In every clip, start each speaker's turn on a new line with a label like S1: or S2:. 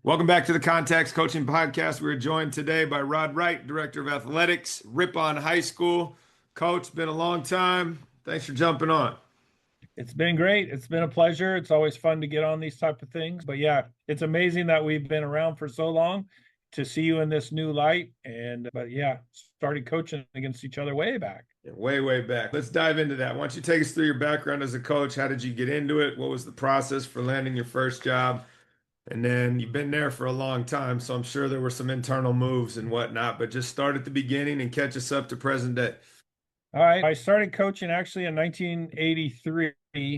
S1: Welcome back to the Context Coaching Podcast. We're joined today by Rod Wright, Director of Athletics, Ripon High School. Coach, been a long time. Thanks for jumping on.
S2: It's been great. It's been a pleasure. It's always fun to get on these type of things. But yeah, it's amazing that we've been around for so long to see you in this new light. But yeah, started coaching against each other way back.
S1: Yeah, way, way back. Let's dive into that. Why don't you take us through your background as a coach? How did you get into it? What was the process for landing your first job? And then you've been there for a long time, so I'm sure there were some internal moves and whatnot, but just start at the beginning and catch us up to present day.
S2: All right. I started coaching actually in 1983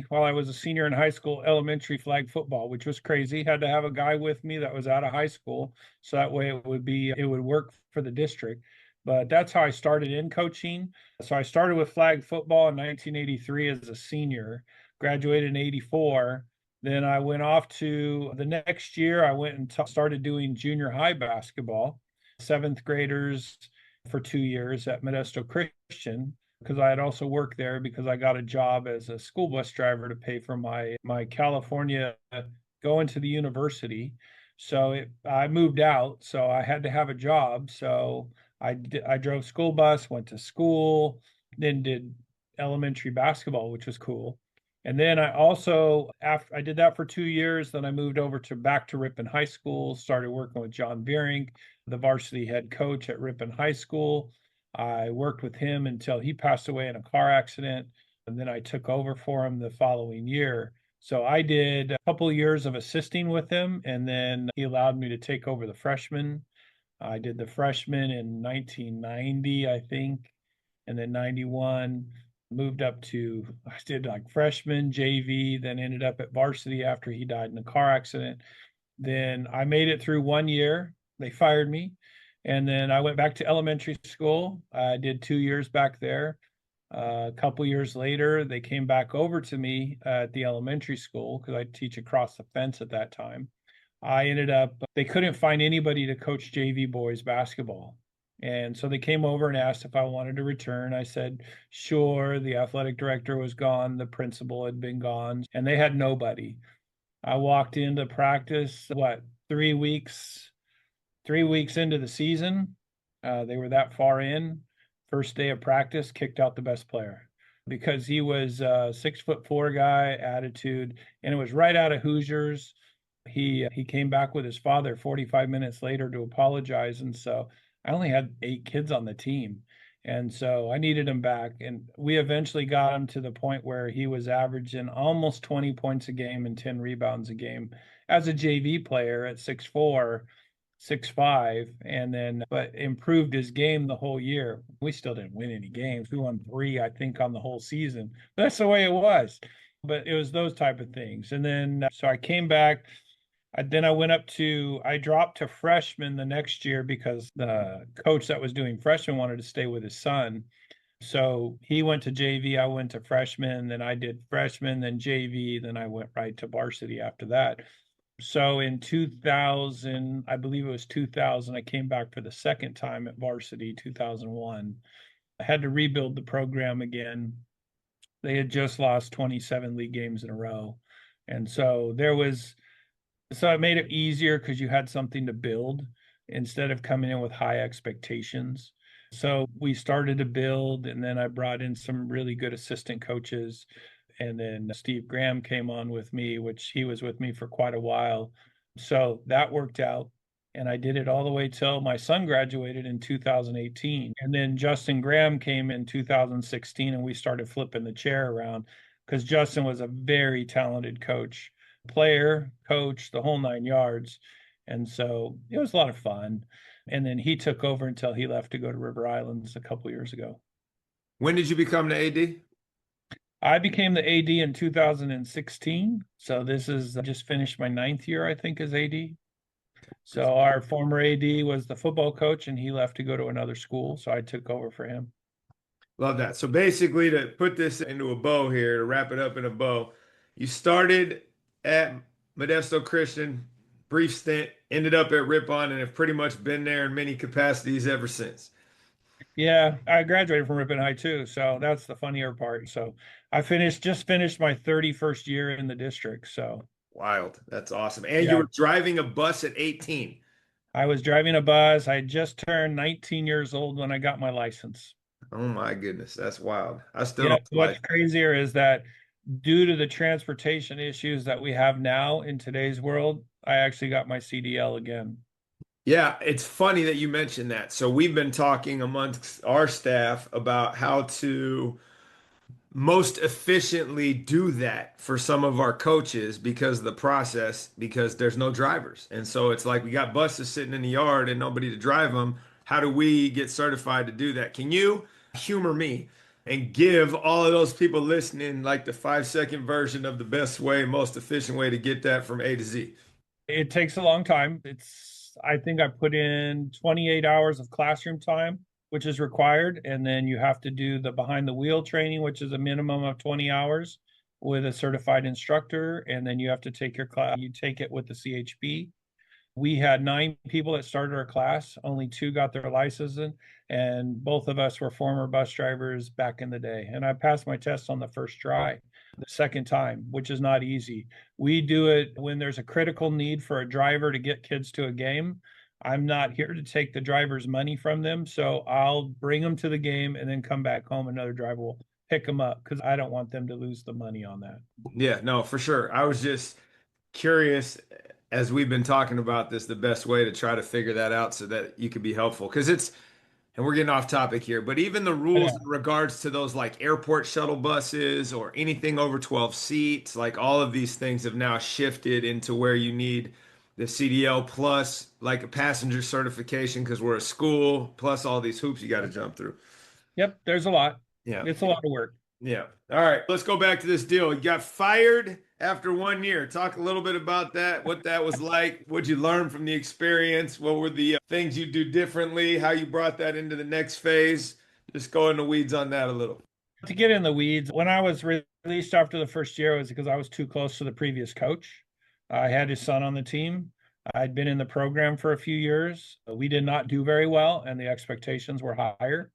S2: while I was a senior in high school, elementary flag football, which was crazy. Had to have a guy with me that was out of high school. So that way it would work for the district. But that's how I started in coaching. So I started with flag football in 1983 as a senior, graduated in 84. Then I went off to the next year, I went and started doing junior high basketball, seventh graders for 2 years at Modesto Christian because I had also worked there because I got a job as a school bus driver to pay for my California going to the university. I moved out, so I had to have a job. So I drove school bus, went to school, then did elementary basketball, which was cool. And then I also after I did that for 2 years, then I moved over to back to Ripon High School, started working with John Beering, the varsity head coach at Ripon High School. I worked with him until he passed away in a car accident, and then I took over for him the following year. So I did a couple of years of assisting with him, and then he allowed me to take over the freshman. I did the freshman in 1990, I think, and then 91 moved up to I did like freshman, JV, then ended up at varsity after he died in a car accident. Then I made it through 1 year. They fired me. And then I went back to elementary school. I did 2 years back there. A couple years later, they came back over to me at the elementary school because I teach across the fence at that time. They couldn't find anybody to coach JV boys basketball. And so they came over and asked if I wanted to return. I said, sure. The athletic director was gone, the principal had been gone, and they had nobody. I walked into practice, 3 weeks, 3 weeks into the season. They were that far in. First day of practice, kicked out the best player because he was a 6'4" guy, attitude, and it was right out of Hoosiers. He came back with his father 45 minutes later to apologize, and so I only had 8 kids on the team, and so I needed him back. And we eventually got him to the point where he was averaging almost 20 points a game and 10 rebounds a game as a JV player at 6'4", 6'5", and then but improved his game the whole year. We still didn't win any games. We won three, I think, on the whole season. That's the way it was. But it was those type of things. And then so I came back. Then I dropped to freshman the next year because the coach that was doing freshman wanted to stay with his son. So he went to JV, I went to freshman, then I did freshman, then JV, then I went right to varsity after that. So in 2000, I believe it was 2000, I came back for the second time at varsity, 2001. I had to rebuild the program again. They had just lost 27 league games in a row. And so it made it easier because you had something to build instead of coming in with high expectations. So we started to build, and then I brought in some really good assistant coaches. And then Steve Graham came on with me, which he was with me for quite a while. So that worked out. And I did it all the way till my son graduated in 2018. And then Justin Graham came in 2016, and we started flipping the chair around because Justin was a very talented coach, player, coach, the whole 9 yards. And so it was a lot of fun. And then he took over until he left to go to River Islands a couple years ago.
S1: When did you become the AD?
S2: I became the AD in 2016. So this is I just finished my ninth year, I think, as AD. So our former AD was the football coach and he left to go to another school. So I took over for him.
S1: Love that. So basically, to put this into a bow here, to wrap it up in a bow, you started at Modesto Christian, brief stint, ended up at Ripon, and have pretty much been there in many capacities ever since.
S2: Yeah, I graduated from Ripon High too. So that's the funnier part. So just finished my 31st year in the district. So
S1: Wild. That's awesome. And you
S2: Yeah,
S1: were driving a bus at 18.
S2: I was driving a bus. I just turned 19 years old when I got my license.
S1: Oh my goodness, that's wild. I still
S2: Yeah,
S1: don't
S2: what's
S1: like.
S2: crazier is that due to the transportation issues that we have now in today's world, I actually got my CDL again.
S1: Yeah, it's funny that you mentioned that. So we've been talking amongst our staff about how to most efficiently do that for some of our coaches because of the process, because there's no drivers. And so it's like we got buses sitting in the yard and nobody to drive them. How do we get certified to do that? Can you humor me and give all of those people listening like the 5 second version of the best way, most efficient way to get that from A to Z?
S2: It takes a long time. I think I put in 28 hours of classroom time, which is required. And then you have to do the behind the wheel training, which is a minimum of 20 hours with a certified instructor. And then you have to take your class, you take it with the CHP. We had 9 people that started our class. Only 2 got their licenses, and both of us were former bus drivers back in the day. And I passed my test on the first try. The second time, which is not easy. We do it when there's a critical need for a driver to get kids to a game. I'm not here to take the driver's money from them, so I'll bring them to the game and then come back home. Another driver will pick them up because I don't want them to lose the money on that.
S1: Yeah, no, for sure. I was just curious as we've been talking about this, the best way to try to figure that out so that you could be helpful. Because it's, and we're getting off topic here, but even the rules in
S2: Yeah.
S1: regards to those like airport shuttle buses or anything over 12 seats, like all of these things have now shifted into where you need the CDL plus like a passenger certification because we're a school, plus all these hoops you got to jump through.
S2: Yep, there's a lot.
S1: Yeah.
S2: It's a lot of work.
S1: Yeah. All right. Let's go back to this deal. You got fired after 1 year. Talk a little bit about that, what that was like. What'd you learn from the experience? What were the things you do differently? How you brought that into the next phase? Just go in the weeds on that a little.
S2: To get in the weeds, when I was released after the first year, it was because I was too close to the previous coach. I had his son on the team. I'd been in the program for a few years. We did not do very well, and the expectations were higher.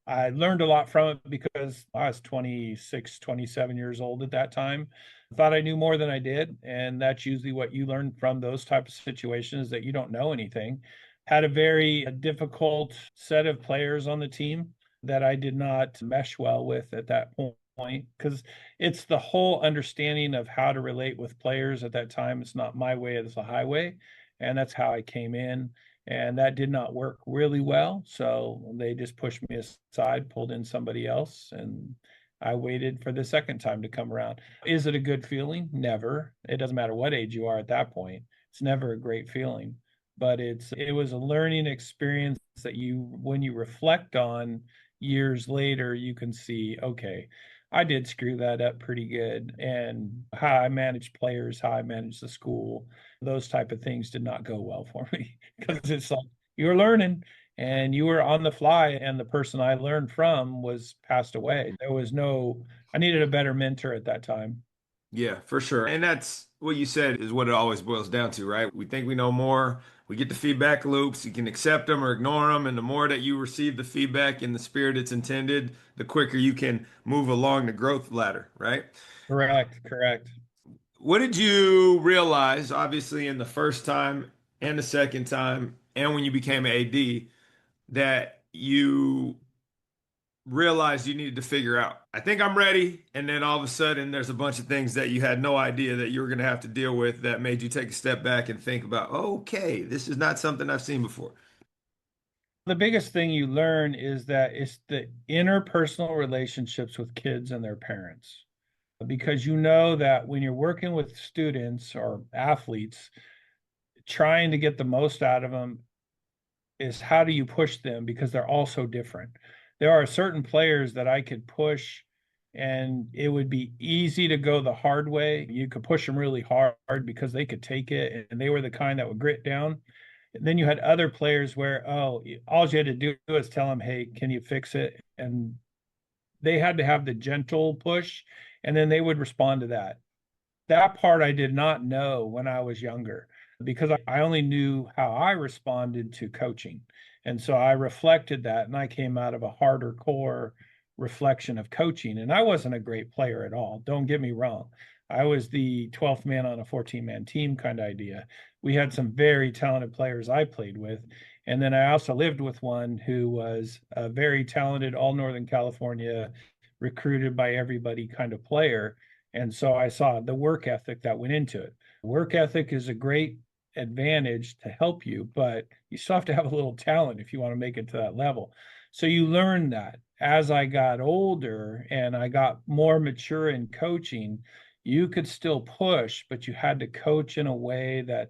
S2: I learned a lot from it because I was 26, 27 years old at that time. I thought I knew more than I did. And that's usually what you learn from those type of situations, that you don't know anything. Had a very difficult set of players on the team that I did not mesh well with at that point, because it's the whole understanding of how to relate with players at that time. It's not my way, it's a highway. And that's how I came in. And that did not work really well. So they just pushed me aside, pulled in somebody else, and I waited for the second time to come around. Is it a good feeling? Never. It doesn't matter what age you are at that point. It's never a great feeling. But it was a learning experience that when you reflect on years later, you can see, okay, I did screw that up pretty good. And how I managed players, how I managed the school, those type of things did not go well for me because it's like you were learning and you were on the fly, and the person I learned from was passed away. I needed a better mentor at that time.
S1: Yeah, for sure. And that's what you said is what it always boils down to, right? We think we know more. We get the feedback loops. You can accept them or ignore them. And the more that you receive the feedback in the spirit it's intended, the quicker you can move along the growth ladder, right?
S2: Correct, correct.
S1: What did you realize, obviously, in the first time and the second time, and when you became an AD, that you realized you needed to figure out? I think I'm ready. And then all of a sudden, there's a bunch of things that you had no idea that you were going to have to deal with that made you take a step back and think about, okay, this is not something I've seen before.
S2: The biggest thing you learn is that it's the interpersonal relationships with kids and their parents. Because you know that when you're working with students or athletes, trying to get the most out of them is how do you push them, because they're all so different. There are certain players that I could push and it would be easy to go the hard way. You could push them really hard because they could take it and they were the kind that would grit down. And then you had other players where, oh, all you had to do is tell them, hey, can you fix it? And they had to have the gentle push, and then they would respond to that. That part I did not know when I was younger because I only knew how I responded to coaching. And so I reflected that, and I came out of a harder core reflection of coaching. And I wasn't a great player at all. Don't get me wrong. I was the 12th man on a 14-man team kind of idea. We had some very talented players I played with. And then I also lived with one who was a very talented, all Northern California, recruited by everybody kind of player. And so I saw the work ethic that went into it. Work ethic is a great advantage to help you, but you still have to have a little talent if you want to make it to that level. So you learn that as I got older and I got more mature in coaching, you could still push, but you had to coach in a way that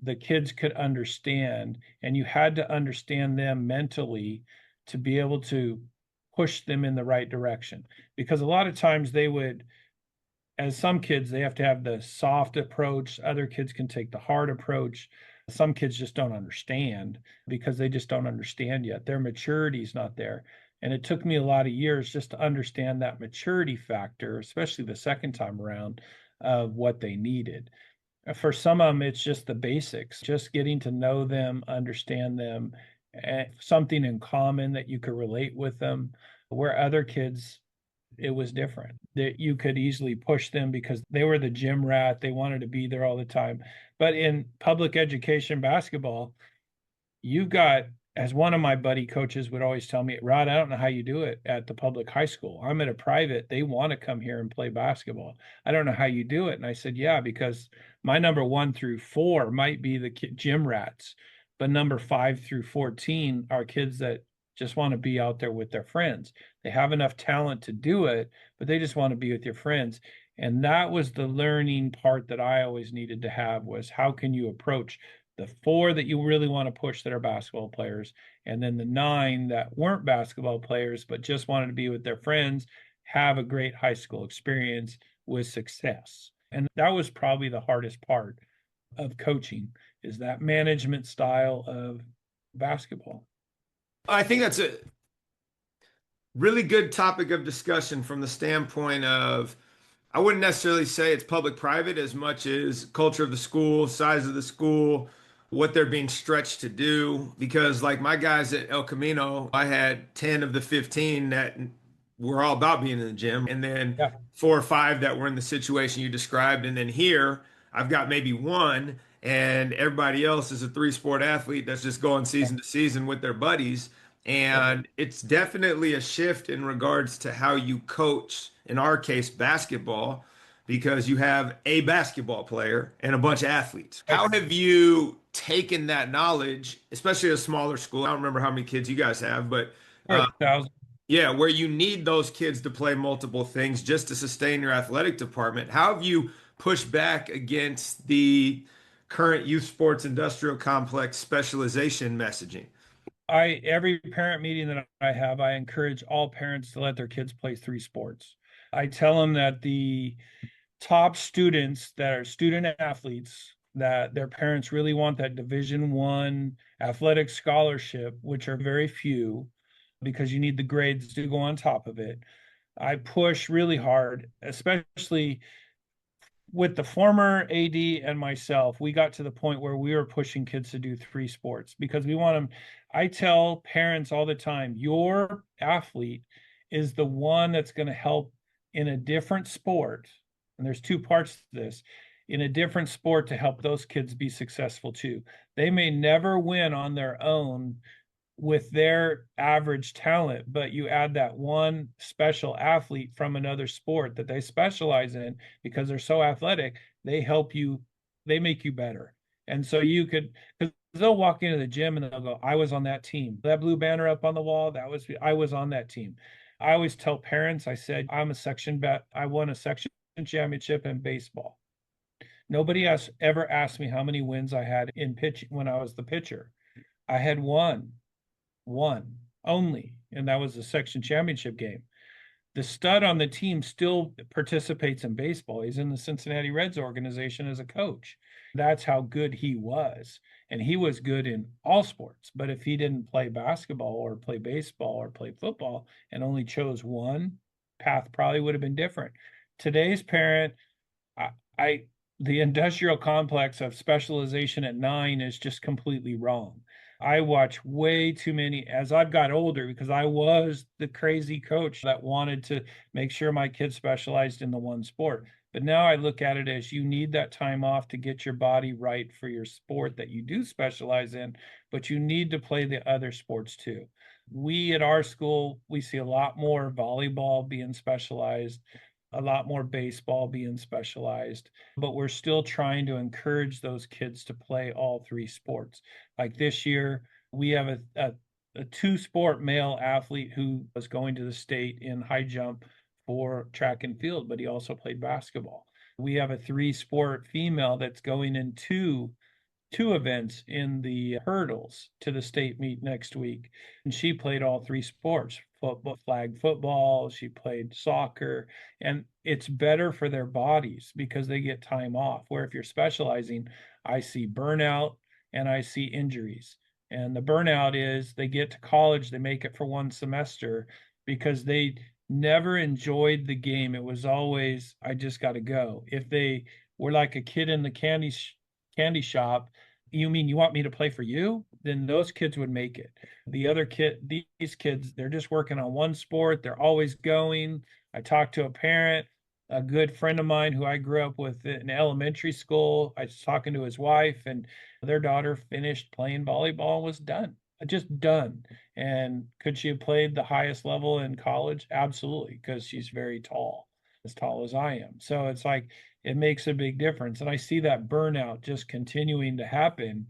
S2: the kids could understand, and you had to understand them mentally to be able to push them in the right direction. Because a lot of times they would, as some kids, they have to have the soft approach. Other kids can take the hard approach. Some kids just don't understand because they just don't understand yet. Their maturity is not there. And it took me a lot of years just to understand that maturity factor, especially the second time around, of what they needed. For some of them, it's just the basics, just getting to know them, understand them, and something in common that you could relate with them. Where other kids, it was different. That you could easily push them because they were the gym rat. They wanted to be there all the time. But in public education basketball, you've got, as one of my buddy coaches would always tell me, Rod, I don't know how you do it at the public high school. I'm at a private. They want to come here and play basketball. I don't know how you do it. And I said, yeah, because my number 1 through 4 might be the gym rats, but number 5 through 14 are kids that just want to be out there with their friends. They have enough talent to do it, but they just want to be with your friends. And that was the learning part that I always needed to have, was how can you approach the 4 that you really want to push that are basketball players, and then the 9 that weren't basketball players but just wanted to be with their friends, have a great high school experience with success. And that was probably the hardest part of coaching, is that management style of basketball.
S1: I think that's a really good topic of discussion from the standpoint of, I wouldn't necessarily say it's public-private as much as culture of the school, size of the school, what they're being stretched to do. Because like my guys at El Camino, I had 10 of the 15 that were all about being in the gym, and then
S2: Yeah.
S1: 4 or 5 that were in the situation you described. And then here, I've got maybe one, and everybody else is a three-sport athlete that's just going season to season with their buddies.
S2: Yep.
S1: And it's definitely a shift in regards to how you coach, in our case, basketball, because you have a basketball player and a bunch of athletes.
S2: Right.
S1: How have you taken that knowledge, especially a smaller school? I don't remember how many kids you guys have, but
S2: We're 1,000.
S1: yeah, where you need those kids to play multiple things just to sustain your athletic department. How have you pushed back against the current youth sports industrial complex specialization messaging?
S2: Every parent meeting that I have, I encourage all parents to let their kids play 3 sports. I tell them that the top students that are student athletes, that their parents really want that Division 1 athletic scholarship, which are very few because you need the grades to go on top of it. I push really hard, especially with the former AD and myself. We got to the point where we were pushing kids to do 3 sports because we want them. I tell parents all the time, your athlete is the one that's going to help in a different sport. And there's 2 parts to this, in a different sport, to help those kids be successful too. They may never win on their own with their average talent, but you add that one special athlete from another sport that they specialize in because they're so athletic, they help you, they make you better. And so you could, because they'll walk into the gym and they'll go, I was on that team. That blue banner up on the wall, I was on that team. I always tell parents, I said, I won a section championship in baseball. Nobody has ever asked me how many wins I had in pitch when I was the pitcher. I had one only, and that was the section championship game. The stud on the team still participates in baseball. He's in the Cincinnati Reds organization as a coach. That's how good he was. And he was good in all sports. But if he didn't play basketball or play baseball or play football and only chose one, path probably would have been different. Today's parent, I, I the industrial complex of specialization at 9 is just completely wrong. I watch way too many as I've got older, because I was the crazy coach that wanted to make sure my kids specialized in the one sport. But now I look at it as you need that time off to get your body right for your sport that you do specialize in, but you need to play the other sports too. We at our school, we see a lot more volleyball being specialized, a lot more baseball being specialized, but we're still trying to encourage those kids to play all three sports. Like this year, we have a two-sport male athlete who was going to the state in high jump for track and field, but he also played basketball. We have a three-sport female that's going in two events in the hurdles to the state meet next week. And she played all three sports, football, flag football, she played soccer, and it's better for their bodies because they get time off. Where if you're specializing, I see burnout and I see injuries. And the burnout is they get to college, they make it for one semester because they never enjoyed the game. It was always, I just got to go. If they were like a kid in the candy shop, you mean you want me to play for you? Then those kids would make it. The other kid, these kids, they're just working on one sport. They're always going. I talked to a parent, a good friend of mine who I grew up with in elementary school. I was talking to his wife, and their daughter finished playing volleyball and was done, just done. And could she have played the highest level in college? Absolutely, because she's very tall, as tall as I am. So it's like, it makes a big difference. And I see that burnout just continuing to happen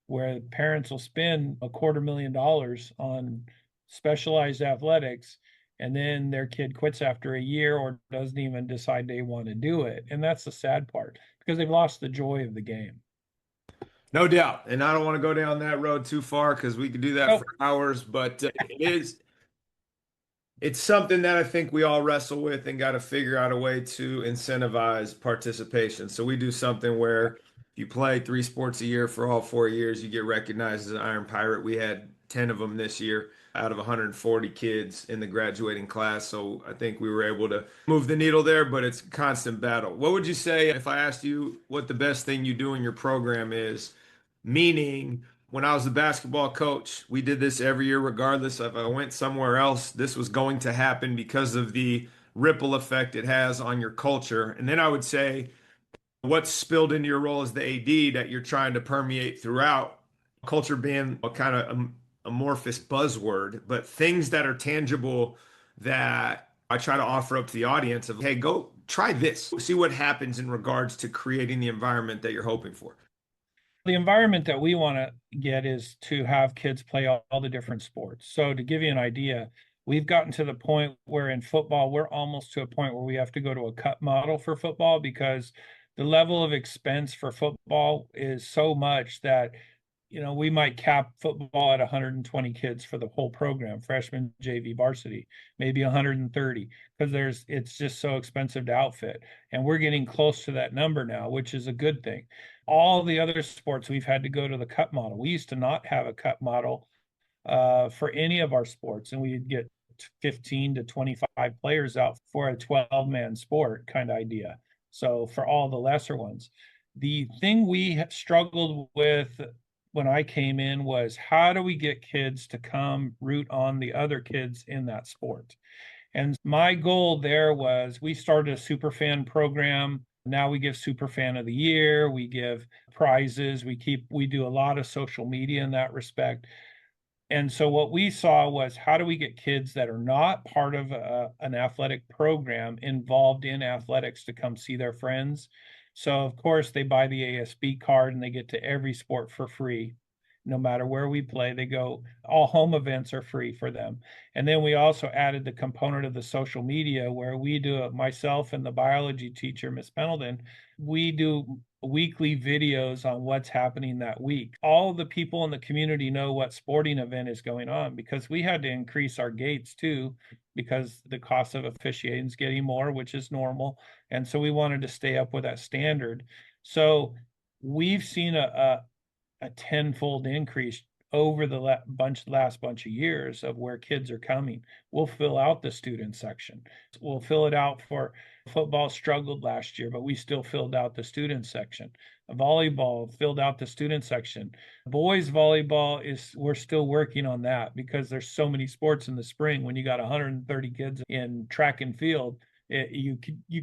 S2: where parents will spend $250,000 on specialized athletics and then their kid quits after a year or doesn't even decide they want to do it. And that's the sad part because they've lost the joy of the game.
S1: No doubt. And I don't want to go down that road too far because we could do that for
S2: Oh,
S1: hours, but it's something that I think we all wrestle with and got to figure out a way to incentivize participation. So we do something where if you play 3 sports a year for all 4 years, you get recognized as an Iron Pirate. We had 10 of them this year out of 140 kids in the graduating class. So I think we were able to move the needle there, but it's a constant battle. What would you say if I asked you what the best thing you do in your program is? Meaning, when I was the basketball coach, we did this every year, regardless if I went somewhere else. This was going to happen because of the ripple effect it has on your culture. And then I would say, what's spilled into your role as the AD that you're trying to permeate throughout? Culture being a kind of amorphous buzzword, but things that are tangible that I try to offer up to the audience of, hey, go try this, see what happens in regards to creating the environment that you're hoping for.
S2: the environment that we want to get is to have kids play all the different sports. So to give you an idea, we've gotten to the point where in football, we're almost to a point where we have to go to a cut model for football because the level of expense for football is so much that we might cap football at 120 kids for the whole program, freshman, JV, varsity, maybe 130, because it's just so expensive to outfit. And we're getting close to that number now, which is a good thing. All the other sports, we've had to go to the cut model. We used to not have a cut model for any of our sports, and we'd get 15 to 25 players out for a 12-man sport kind of idea. So for all the lesser ones, the thing we struggled with when I came in was how do we get kids to come root on the other kids in that sport? And my goal there was we started a super fan program. Now we give super fan of the year, we give prizes, we do a lot of social media in that respect. And so what we saw was how do we get kids that are not part of an athletic program involved in athletics to come see their friends? So of course they buy the ASB card and they get to every sport for free. No matter where we play, they go, all home events are free for them. And then we also added the component of the social media where we do it, myself and the biology teacher, Miss Pendleton, we do weekly videos on what's happening that week. All the people in the community know what sporting event is going on because we had to increase our gates too because the cost of officiating is getting more, which is normal. And so we wanted to stay up with that standard. So we've seen a tenfold increase over the last bunch of years of where kids are coming. We'll fill out the student section. We'll fill it out for football struggled last year, but we still filled out the student section. Volleyball filled out the student section. Boys volleyball we're still working on that because there's so many sports in the spring when you got 130 kids in track and field. You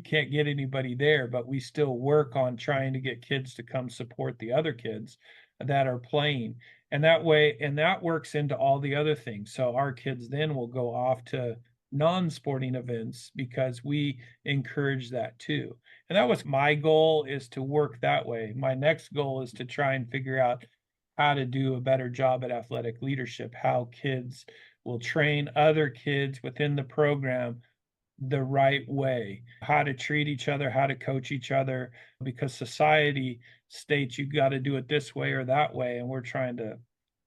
S2: can't get anybody there, but we still work on trying to get kids to come support the other kids that are playing. And that way, and that works into all the other things. So our kids then will go off to non-sporting events because we encourage that too. And that was my goal, is to work that way. My next goal is to try and figure out how to do a better job at athletic leadership, how kids will train other kids within the program the right way, how to treat each other, how to coach each other, because society states you got to do it this way or that way. And we're trying to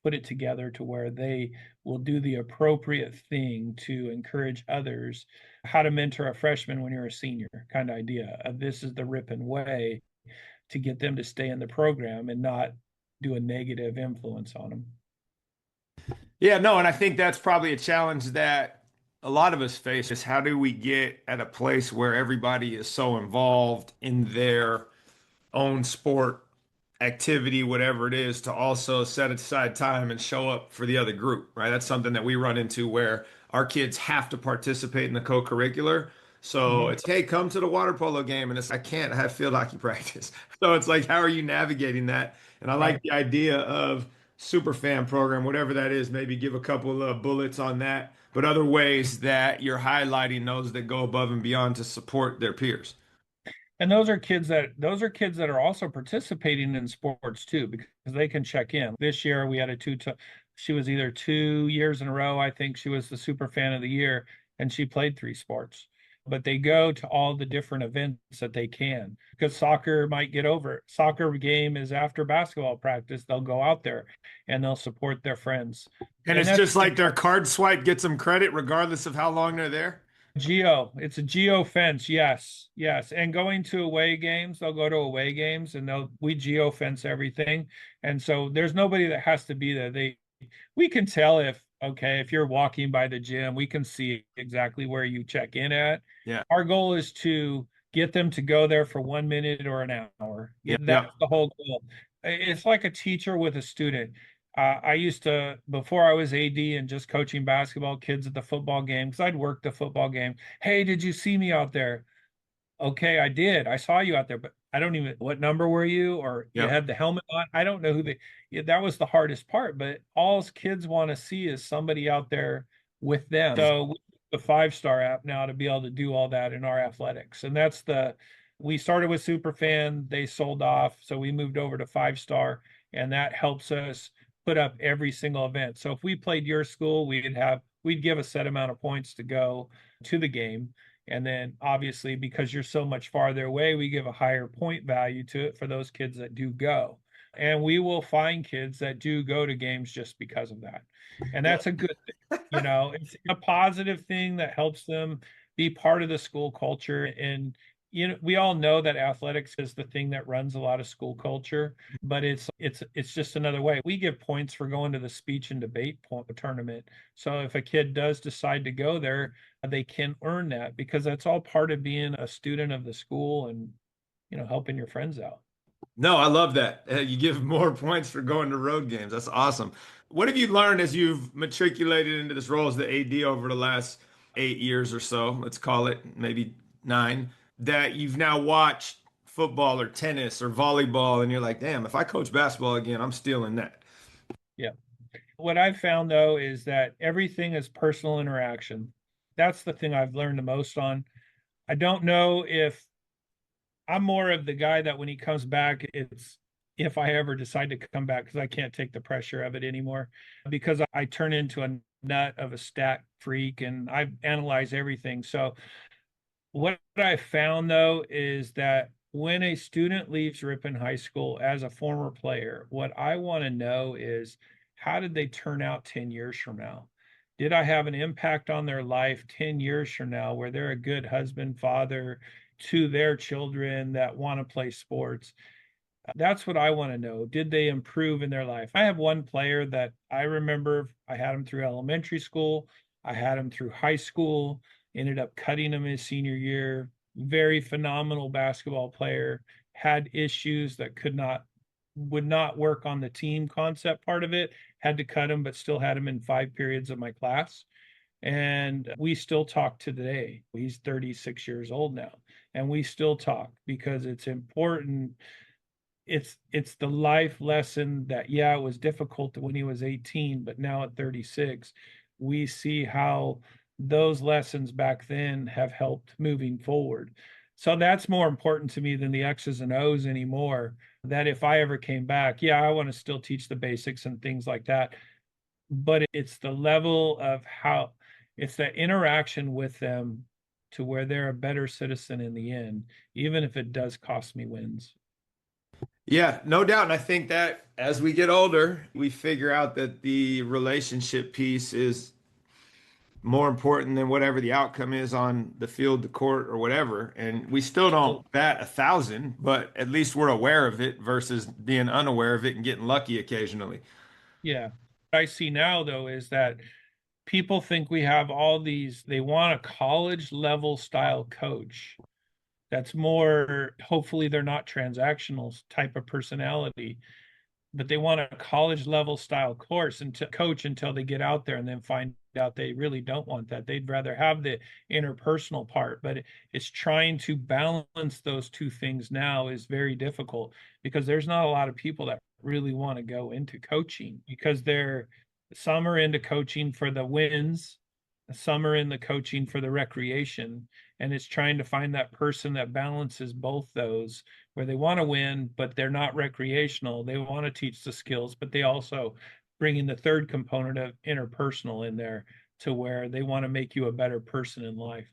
S2: put it together to where they will do the appropriate thing to encourage others. How to mentor a freshman when you're a senior, kind of idea of this is the Ripon way, to get them to stay in the program and not do a negative influence on them.
S1: Yeah, no, and I think that's probably a challenge that a lot of us face is how do we get at a place where everybody is so involved in their own sport activity, whatever it is, to also set aside time and show up for the other group, right? That's something that we run into where our kids have to participate in the co-curricular. So
S2: Mhm.
S1: it's, hey, come to the water polo game. And it's, I can't have field hockey practice. So it's like, how are you navigating that? And I like
S2: Right.
S1: the idea of super fan program, whatever that is, maybe give a couple of bullets on that, but other ways that you're highlighting those that go above and beyond to support their peers.
S2: And those are kids that are also participating in sports too, because they can check in. This year we had she was either 2 years in a row, I think she was the super fan of the year, and she played three sports. But they go to all the different events that they can, because soccer might get over it. Soccer game is after basketball practice. They'll go out there and they'll support their friends.
S1: And
S2: And
S1: it's
S2: that's
S1: just like their card swipe gets them credit regardless of how long they're there.
S2: It's a geo fence. Yes. Yes. And going to away games, they'll go to away games and we geo fence everything. And so there's nobody that has to be there. We can tell if you're walking by the gym, we can see exactly where you check in at.
S1: Yeah.
S2: Our goal is to get them to go there for 1 minute or an hour.
S1: Yeah.
S2: That's
S1: Yeah.
S2: the whole goal. It's like a teacher with a student. I used to, before I was AD and just coaching basketball kids at the football game, because I'd worked the football game. Hey, did you see me out there? Okay, I did. I saw you out there, but I don't even, what number were you? Or you
S1: Yeah.
S2: had the helmet on? I don't know yeah, that was the hardest part, but all kids want to see is somebody out there with them. So we use the 5 Star app now to be able to do all that in our athletics. And we started with Superfan, they sold off. So we moved over to 5 Star, and that helps us put up every single event. So if we played your school, we'd give a set amount of points to go to the game. And then obviously, because you're so much farther away, we give a higher point value to it for those kids that do go. And we will find kids that do go to games just because of that. And
S1: Yeah.
S2: that's a good thing. It's a positive thing that helps them be part of the school culture. And we all know that athletics is the thing that runs a lot of school culture, but it's just another way. We give points for going to the speech and debate tournament. So if a kid does decide to go there, they can earn that, because that's all part of being a student of the school and helping your friends out.
S1: No, I love that. You give more points for going to road games. That's awesome. What have you learned as you've matriculated into this role as the AD over the last 8 years or so? Let's call it maybe 9, that you've now watched football or tennis or volleyball, and you're like, damn, if I coach basketball again, I'm stealing that.
S2: Yeah. What I've found though is that everything is personal interaction. That's the thing I've learned the most on. I don't know if I'm more of the guy that when he comes back, it's if I ever decide to come back, because I can't take the pressure of it anymore, because I turn into a nut of a stat freak and I analyze everything. So what I found though is that when a student leaves Ripon High School as a former player, what I want to know is, how did they turn out 10 years from now? Did I have an impact on their life 10 years from now where they're a good husband, father to their children that want to play sports? That's what I want to know. Did they improve in their life? I have one player that I remember, I had him through elementary school, I had him through high school, ended up cutting him his senior year. Very phenomenal basketball player, had issues that would not work on the team concept part of it, had to cut him, but still had him in 5 periods of my class. And we still talk today. He's 36 years old now, and we still talk because it's important. It's the life lesson that, yeah, it was difficult when he was 18, but now at 36, we see how those lessons back then have helped moving forward. So that's more important to me than the X's and O's anymore. That if I ever came back, yeah, I want to still teach the basics and things like that, but it's the level of how it's the interaction with them to where they're a better citizen in the end, even if it does cost me wins.
S1: Yeah, no doubt. And I think that as we get older, we figure out that the relationship piece is more important than whatever the outcome is on the field, the court, or whatever. And we still don't bat 1,000, but at least we're aware of it versus being unaware of it and getting lucky occasionally.
S2: Yeah. What I see now, though, is that people think we have all these, they want a college level style coach that's more, hopefully, they're not transactional type of personality, but they want a college level style course and to coach until they get out there and then find out they really don't want that. They'd rather have the interpersonal part, but it's trying to balance those two things now is very difficult because there's not a lot of people that really want to go into coaching because they're some are into coaching for the wins, some are in the coaching for the recreation, and it's trying to find that person that balances both those where they want to win, but they're not recreational. They want to teach the skills, but they also bring in the third component of interpersonal in there to where they want to make you a better person in life.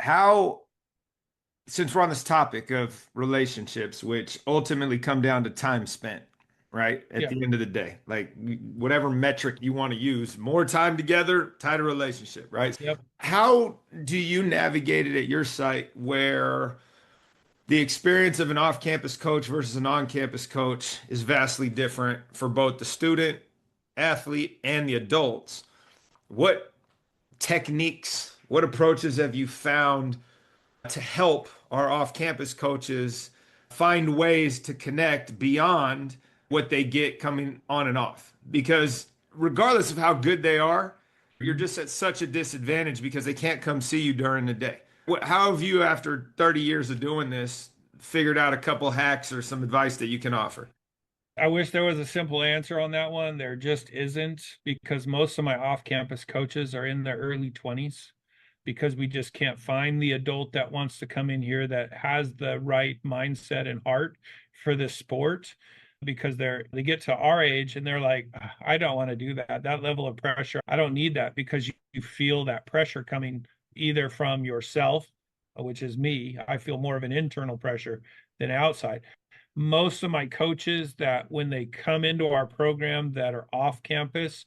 S1: How, since we're on this topic of relationships, which ultimately come down to time spent, right? At
S2: Yeah.
S1: the end of the day, like whatever metric you want to use, more time together, tighter relationship, right?
S2: Yep.
S1: How do you navigate it at your site where the experience of an off-campus coach versus an on-campus coach is vastly different for both the student, athlete, and the adults? What techniques, what approaches have you found to help our off-campus coaches find ways to connect beyond what they get coming on and off? Because regardless of how good they are, you're just at such a disadvantage because they can't come see you during the day. How have you, after 30 years of doing this, figured out a couple hacks or some advice that you can offer?
S2: I wish there was a simple answer on that one. There just isn't because most of my off-campus coaches are in their early 20s because we just can't find the adult that wants to come in here that has the right mindset and heart for this sport because they get to our age and they're like, I don't want to do that. That level of pressure, I don't need that because you feel that pressure coming either from yourself, which is me. I feel more of an internal pressure than outside. Most of my coaches that when they come into our program that are off campus,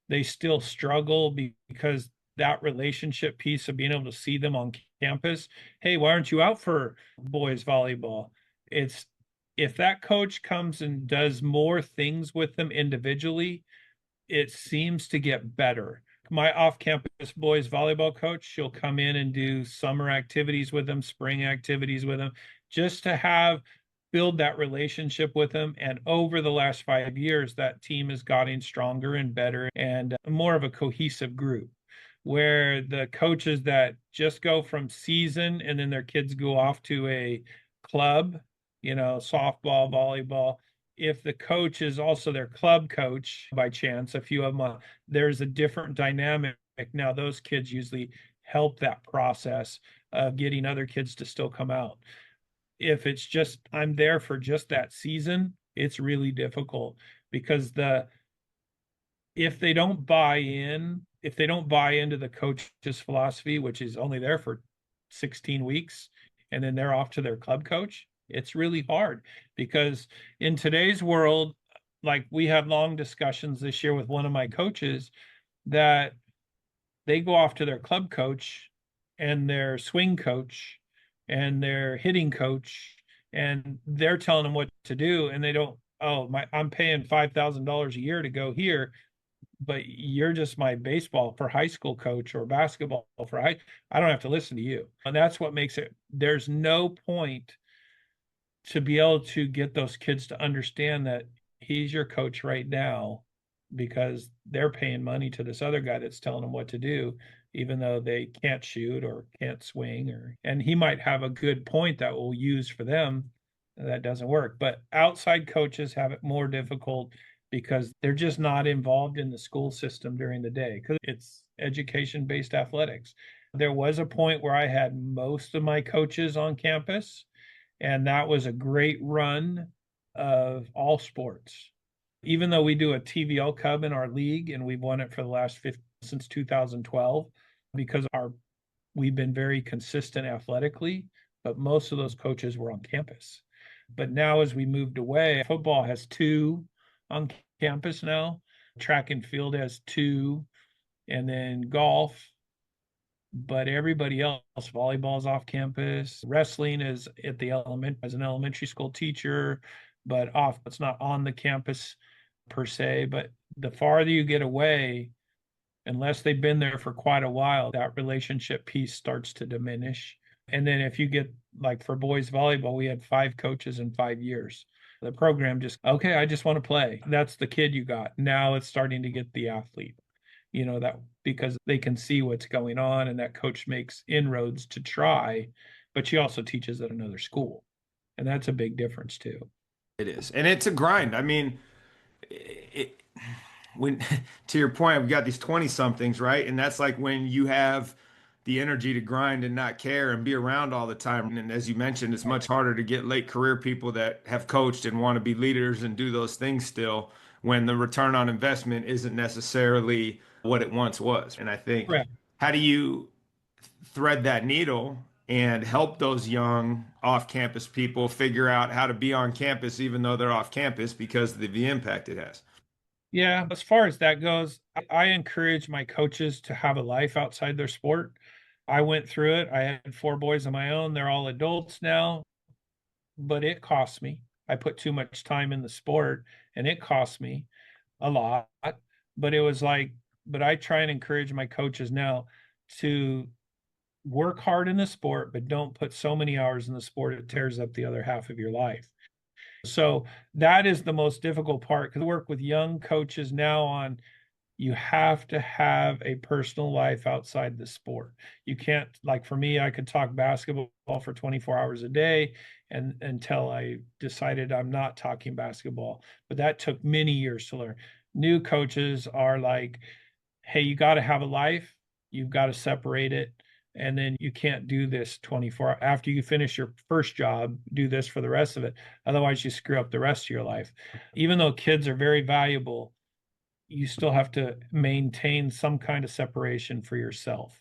S2: they still struggle because that relationship piece of being able to see them on campus. Hey, why aren't you out for boys volleyball? It's if that coach comes and does more things with them individually, it seems to get better. My off-campus boys volleyball coach, she'll come in and do summer activities with them, spring activities with them, just to have build that relationship with them. And over the last 5 years, that team is getting stronger and better and more of a cohesive group. Where the coaches that just go from season and then their kids go off to a club, softball, volleyball, if the coach is also their club coach by chance, a few of them, there's a different dynamic. Now, those kids usually help that process of getting other kids to still come out. If it's just I'm there for just that season, it's really difficult because the if they don't buy in, if they don't buy into the coach's philosophy, which is only there for 16 weeks, and then they're off to their club coach, it's really hard because in today's world, like we had long discussions this year with one of my coaches that they go off to their club coach and their swing coach and their hitting coach, and they're telling them what to do, and they don't. Oh, I'm paying $5,000 a year to go here, but you're just my baseball for high school coach or basketball for I don't have to listen to you. And that's what makes it there's no point to be able to get those kids to understand that he's your coach right now, because they're paying money to this other guy that's telling them what to do, even though they can't shoot or can't swing, or and he might have a good point that we'll use for them. That doesn't work. But outside coaches have it more difficult because they're just not involved in the school system during the day because it's education based athletics. There was a point where I had most of my coaches on campus, and that was a great run of all sports. Even though we do a TVL Cub in our league and we've won it for the last 50 since 2012 because our we've been very consistent athletically, but most of those coaches were on campus. But now as we moved away, football has two on campus now, track and field has two, and then golf, but everybody else, volleyball's off campus, wrestling is at the element as an elementary school teacher, but off, it's not on the campus per se. But the farther you get away, unless they've been there for quite a while, that relationship piece starts to diminish. And then if you get like for boys volleyball, we had 5 coaches in 5 years. The program just, okay, I just want to play. That's the kid you got. Now it's starting to get the athlete, that because they can see what's going on and that coach makes inroads to try, but she also teaches at another school. And that's a big difference too.
S1: It is. And it's a grind. I mean, it, when to your point, we've got these 20 somethings, right? And that's like when you have the energy to grind and not care and be around all the time. And as you mentioned, it's much harder to get late career people that have coached and want to be leaders and do those things still when the return on investment isn't necessarily what it once was. And I think,
S2: Correct.
S1: how do you thread that needle and help those young off-campus people figure out how to be on campus even though they're off campus because of the impact it has?
S2: Yeah, as far as that goes, I encourage my coaches to have a life outside their sport. I went through it. I had 4 boys of my own. They're all adults now, but it cost me. I put too much time in the sport and it cost me a lot. But it was like, but I try and encourage my coaches now to work hard in the sport, but don't put so many hours in the sport it tears up the other half of your life. So that is the most difficult part because I work with young coaches now on you have to have a personal life outside the sport. You can't, like for me, I could talk basketball for 24 hours a day and until I decided I'm not talking basketball. But that took many years to learn. New coaches are like, hey, you got to have a life, you've got to separate it. And then you can't do this 24 after you finish your first job, do this for the rest of it. Otherwise, you screw up the rest of your life. Even though kids are very valuable, you still have to maintain some kind of separation for yourself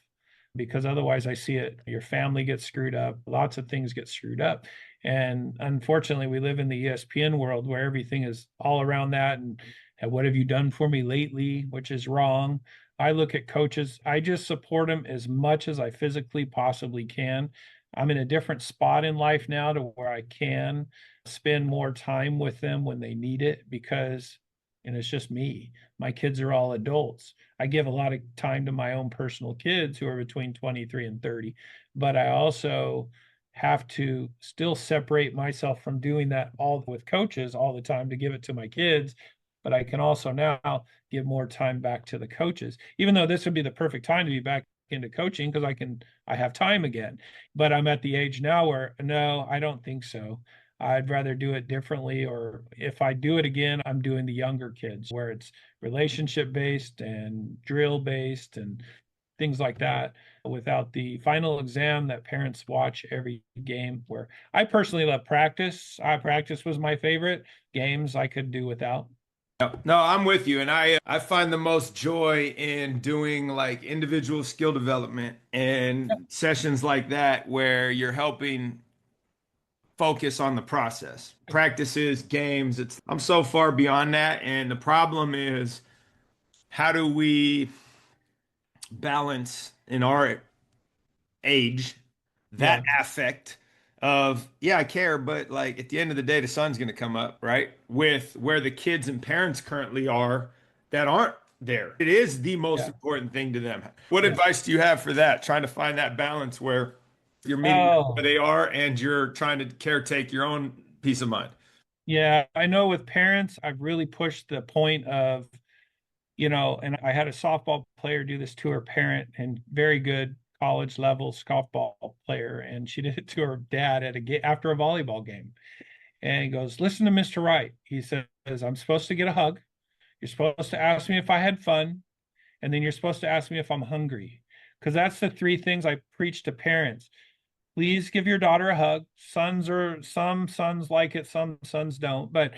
S2: because otherwise I see it your family gets screwed up, lots of things get screwed up, and unfortunately we live in the ESPN world where everything is all around that and what have you done for me lately, which is wrong. I look at coaches, I just support them as much as I physically possibly can. I'm in a different spot in life now to where I can spend more time with them when they need it because and it's just me. My kids are all adults. I give a lot of time to my own personal kids who are between 23 and 30, but I also have to still separate myself from doing that all with coaches all the time to give it to my kids. But I can also now give more time back to the coaches, even though this would be the perfect time to be back into coaching because I have time again. But I'm at the age now where no, I don't think so. I'd rather do it differently. Or if I do it again, I'm doing the younger kids where it's relationship based and drill based and things like that without the final exam that parents watch every game. Where I personally love practice. Practice was my favorite. Games I could do without.
S1: No, I'm with you, and I find the most joy in doing like individual skill development and sessions like that where you're helping focus on the process. Practices, games, I'm so far beyond that, and the problem is how do we balance in our age that
S2: Yeah.
S1: affect of yeah, I care, but like at the end of the day the sun's going to come up, right? With where the kids and parents currently are that aren't there. It is the most
S2: Yeah.
S1: important thing to them. What
S2: Yeah.
S1: advice do you have for that? Trying to find that balance where you're meeting them where
S2: Oh,
S1: they are and you're trying to caretake your own peace of mind.
S2: yeah. I know with parents, I've really pushed the point of And I had a softball player do this to her parent, and very good college level softball player, and she did it to her dad at after a volleyball game. And he goes, "Listen to Mr. Wright." He says, "I'm supposed to get a hug. You're supposed to ask me if I had fun, and then you're supposed to ask me if I'm hungry." Because that's the three things I preach to parents. Please give your daughter a hug. Some sons like it, some sons don't. But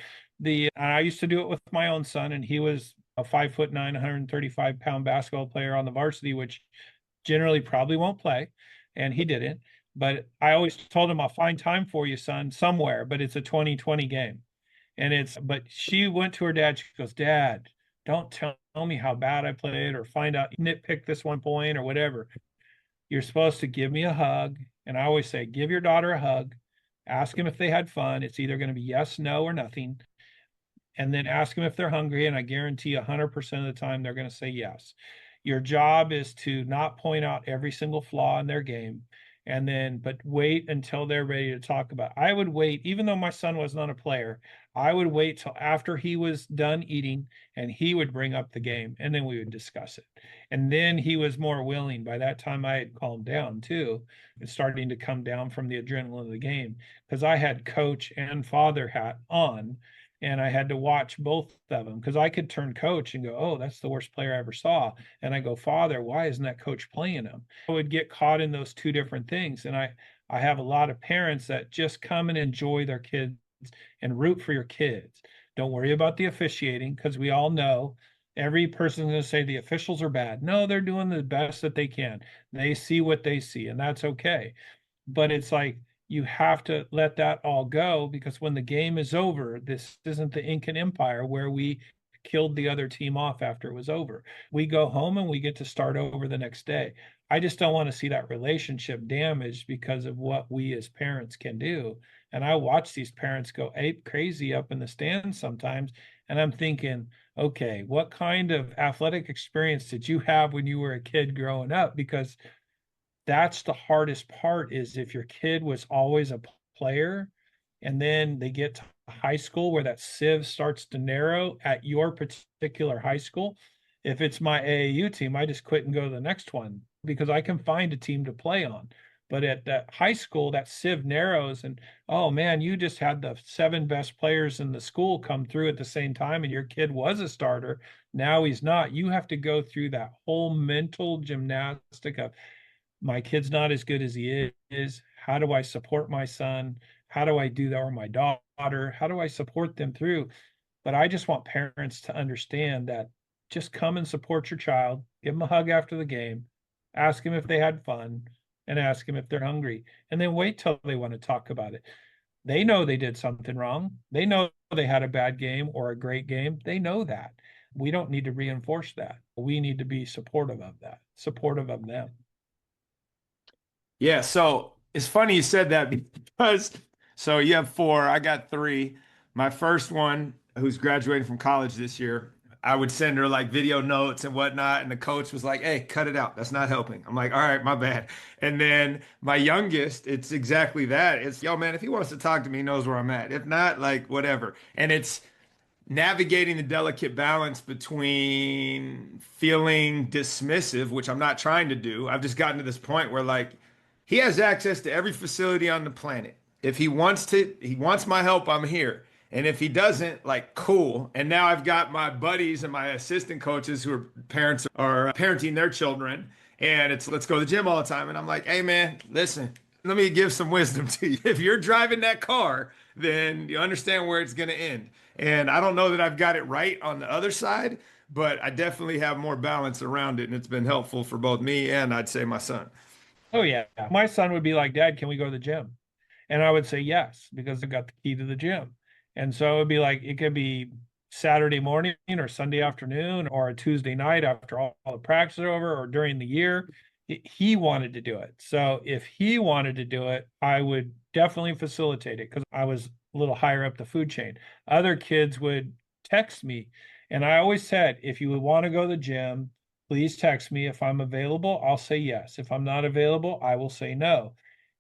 S2: I used to do it with my own son, and he was a 5'9", 135-pound basketball player on the varsity, which generally probably won't play, and he didn't. But I always told him, "I'll find time for you, son, somewhere, but it's a 2020 game." But she went to her dad. She goes, "Dad, don't tell me how bad I played or find out, nitpick this one point or whatever. You're supposed to give me a hug." And I always say, give your daughter a hug, ask them if they had fun. It's either going to be yes, no, or nothing. And then ask them if they're hungry. And I guarantee 100% of the time they're going to say yes. Your job is to not point out every single flaw in their game. But wait until they're ready to talk about it. I would wait, even though my son was not a player, I would wait till after he was done eating and he would bring up the game and then we would discuss it. And then he was more willing. By that time, I had calmed down too, and starting to come down from the adrenaline of the game because I had coach and father hat on, and I had to watch both of them because I could turn coach and go, "Oh, that's the worst player I ever saw." And I go, "Father, why isn't that coach playing him?" I would get caught in those two different things. And I have a lot of parents that just come and enjoy their kids and root for your kids. Don't worry about the officiating because we all know every person's going to say the officials are bad. No, they're doing the best that they can. They see what they see, and that's okay. But it's like you have to let that all go because when the game is over, this isn't the Incan Empire where we killed the other team off after it was over. We go home and we get to start over the next day. I just don't want to see that relationship damaged because of what we as parents can do. And I watch these parents go ape crazy up in the stands sometimes. And I'm thinking, okay, what kind of athletic experience did you have when you were a kid growing up? Because that's the hardest part is if your kid was always a player and then they get to high school where that sieve starts to narrow at your particular high school. If it's my AAU team, I just quit and go to the next one because I can find a team to play on. But at that high school, that sieve narrows, and oh man, you just had the seven best players in the school come through at the same time, and your kid was a starter. Now he's not. You have to go through that whole mental gymnastic of my kid's not as good as he is. How do I support my son? How do I do that? Or my daughter? How do I support them through? But I just want parents to understand that just come and support your child, give them a hug after the game, ask them if they had fun, and ask them if they're hungry. And then wait till they want to talk about it. They know they did something wrong. They know they had a bad game or a great game. They know that. We don't need to reinforce that. We need to be supportive of that, supportive of them.
S1: Yeah, so it's funny you said that because so you have four, I got three. My first one, who's graduating from college this year, I would send her like video notes and whatnot, and the coach was like, "Hey, cut it out. That's not helping." I'm like, "All right, my bad." And then my youngest, it's exactly that. It's, "Yo, man, if he wants to talk to me, he knows where I'm at. If not, like whatever." And it's navigating the delicate balance between feeling dismissive, which I'm not trying to do. I've just gotten to this point where like he has access to every facility on the planet. If he wants to, he wants my help, I'm here. And if he doesn't, like, cool. And now I've got my buddies and my assistant coaches who are parents are parenting their children. And it's let's go to the gym all the time. And I'm like, "Hey man, listen, let me give some wisdom to you. If you're driving that car, then you understand where it's going to end." And I don't know that I've got it right on the other side, but I definitely have more balance around it. And it's been helpful for both me and I'd say my son.
S2: Oh yeah. My son would be like, "Dad, can we go to the gym?" And I would say yes, because I got the key to the gym. And so it'd be like it could be Saturday morning or Sunday afternoon or a Tuesday night after all the practice are over or during the year. He wanted to do it. So if he wanted to do it, I would definitely facilitate it because I was a little higher up the food chain. Other kids would text me. And I always said, if you would want to go to the gym, please text me. If I'm available, I'll say yes. If I'm not available, I will say no.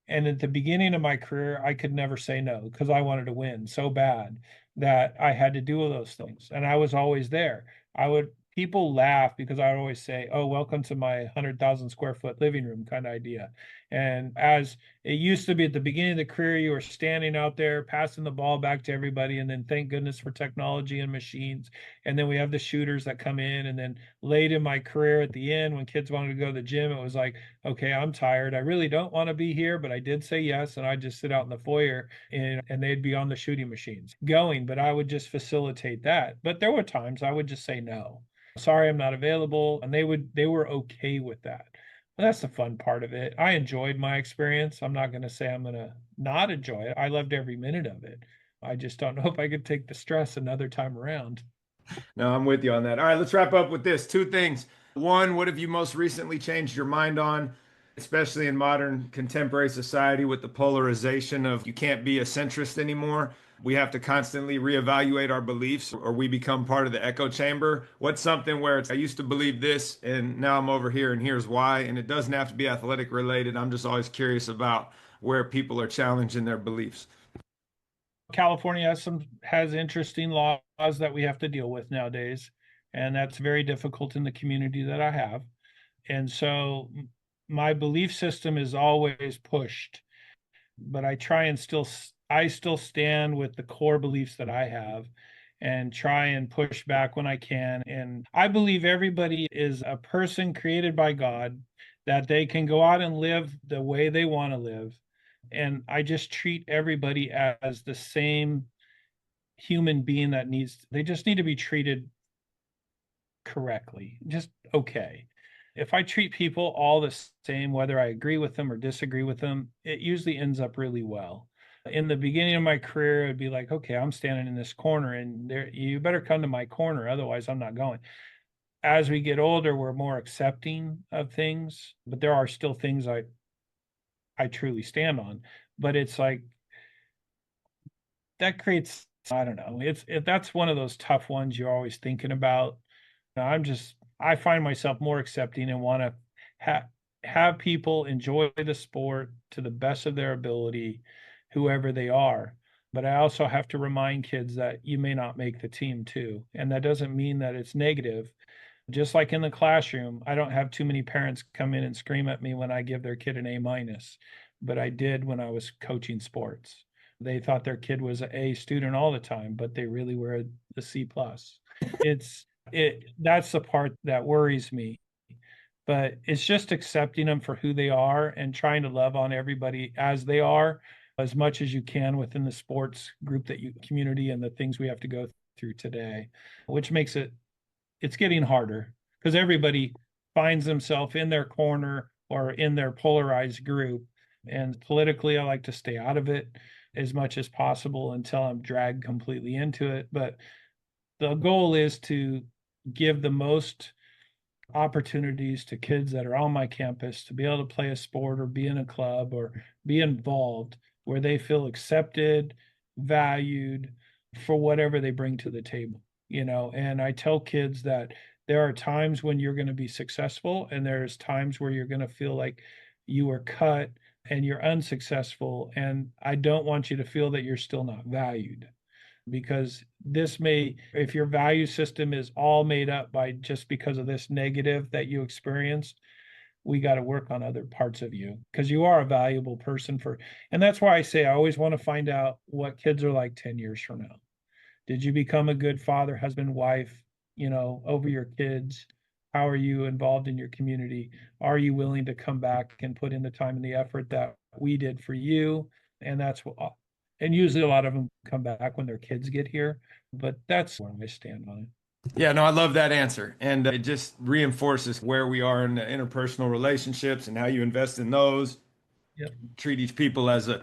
S2: And at the beginning of my career, I could never say no because I wanted to win so bad that I had to do those things. And I was always there. I would people laugh because I would always say, "Oh, welcome to my 100,000 square foot living room" kind of idea. And as it used to be at the beginning of the career, you were standing out there passing the ball back to everybody, and then thank goodness for technology and machines. And then we have the shooters that come in, and then late in my career at the end, when kids wanted to go to the gym, it was like, okay, I'm tired. I really don't want to be here, but I did say yes, and I just sit out in the foyer, and they'd be on the shooting machines going, but I would just facilitate that. But there were times I would just say no. Sorry, I'm not available. And they were okay with that. But that's the fun part of it. I enjoyed my experience. I'm not going to say I'm going to not enjoy it. I loved every minute of it. I just don't know if I could take the stress another time around.
S1: No, I'm with you on that. All right, let's wrap up with this. Two things. One, what have you most recently changed your mind on, especially in modern contemporary society with the polarization of you can't be a centrist anymore? We have to constantly reevaluate our beliefs or we become part of the echo chamber. What's something where it's, I used to believe this and now I'm over here and here's why? And it doesn't have to be athletic related. I'm just always curious about where people are challenging their beliefs.
S2: California has interesting laws that we have to deal with nowadays, and that's very difficult in the community that I have. And so my belief system is always pushed, but I still stand with the core beliefs that I have and try and push back when I can. And I believe everybody is a person created by God, that they can go out and live the way they want to live. And I just treat everybody as the same human being they just need to be treated correctly, just okay. If I treat people all the same, whether I agree with them or disagree with them, it usually ends up really well. In the beginning of my career, it'd be like, okay, I'm standing in this corner and you better come to my corner, otherwise I'm not going. As we get older, we're more accepting of things, but there are still things I truly stand on. But it's like that creates, I don't know, that's one of those tough ones you're always thinking about. I find myself more accepting and want to have people enjoy the sport to the best of their ability, whoever they are. But I also have to remind kids that you may not make the team too. And that doesn't mean that it's negative. Just like in the classroom, I don't have too many parents come in and scream at me when I give their kid an A minus, but I did when I was coaching sports. They thought their kid was an A student all the time, but they really were a C plus. That's the part that worries me. But it's just accepting them for who they are and trying to love on everybody as they are as much as you can within the sports group that you community and the things we have to go through today, which makes it's getting harder because everybody finds themselves in their corner or in their polarized group. And politically, I like to stay out of it as much as possible until I'm dragged completely into it. But the goal is to give the most opportunities to kids that are on my campus to be able to play a sport or be in a club or be involved where they feel accepted, valued for whatever they bring to the table, you know. And I tell kids that there are times when you're going to be successful and there's times where you're going to feel like you were cut and you're unsuccessful. And I don't want you to feel that you're still not valued, because if your value system is all made up by just because of this negative that you experienced, we got to work on other parts of you because you are a valuable person and that's why I say I always want to find out what kids are like 10 years from now. Did you become a good father, husband, wife, over your kids? How are you involved in your community? Are you willing to come back and put in the time and the effort that we did for you? And and usually a lot of them come back when their kids get here, but that's where I stand on it.
S1: Yeah, no, I love that answer. And it just reinforces where we are in the interpersonal relationships and how you invest in those,
S2: Yep.
S1: treat each people as an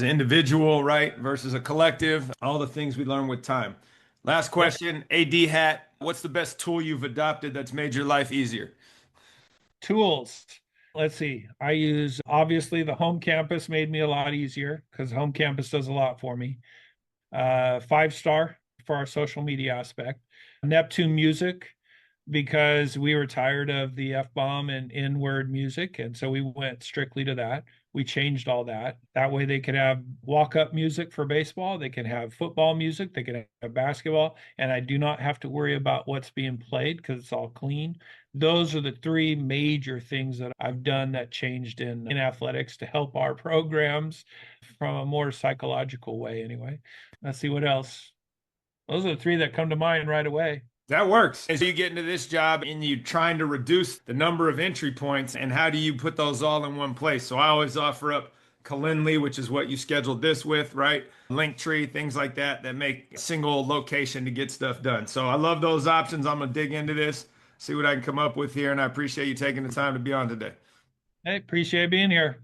S1: individual, right, versus a collective, all the things we learn with time. Last
S2: Yep.
S1: question, AD hat, what's the best tool you've adopted that's made your life easier?
S2: Tools. Let's see. I use obviously the home campus made me a lot easier because home campus does a lot for me. 5 star for our social media aspect. Neptune Music, because we were tired of the F bomb and N word music. And so we went strictly to that. we changed all that. That way they could have walk-up music for baseball, they can have football music, they can have basketball, and I do not have to worry about what's being played because it's all clean. Those are the three major things that I've done that changed in athletics to help our programs from a more psychological way anyway. Let's see what else. Those are the three that come to mind right away.
S1: That works. As you get into this job and you trying to reduce the number of entry points, and how do you put those all in one place? So I always offer up Calendly, which is what you scheduled this with, right? Linktree, things like that that make a single location to get stuff done. So I love those options. I'm gonna dig into this, see what I can come up with here, and I appreciate you taking the time to be on today.
S2: Hey, appreciate being here.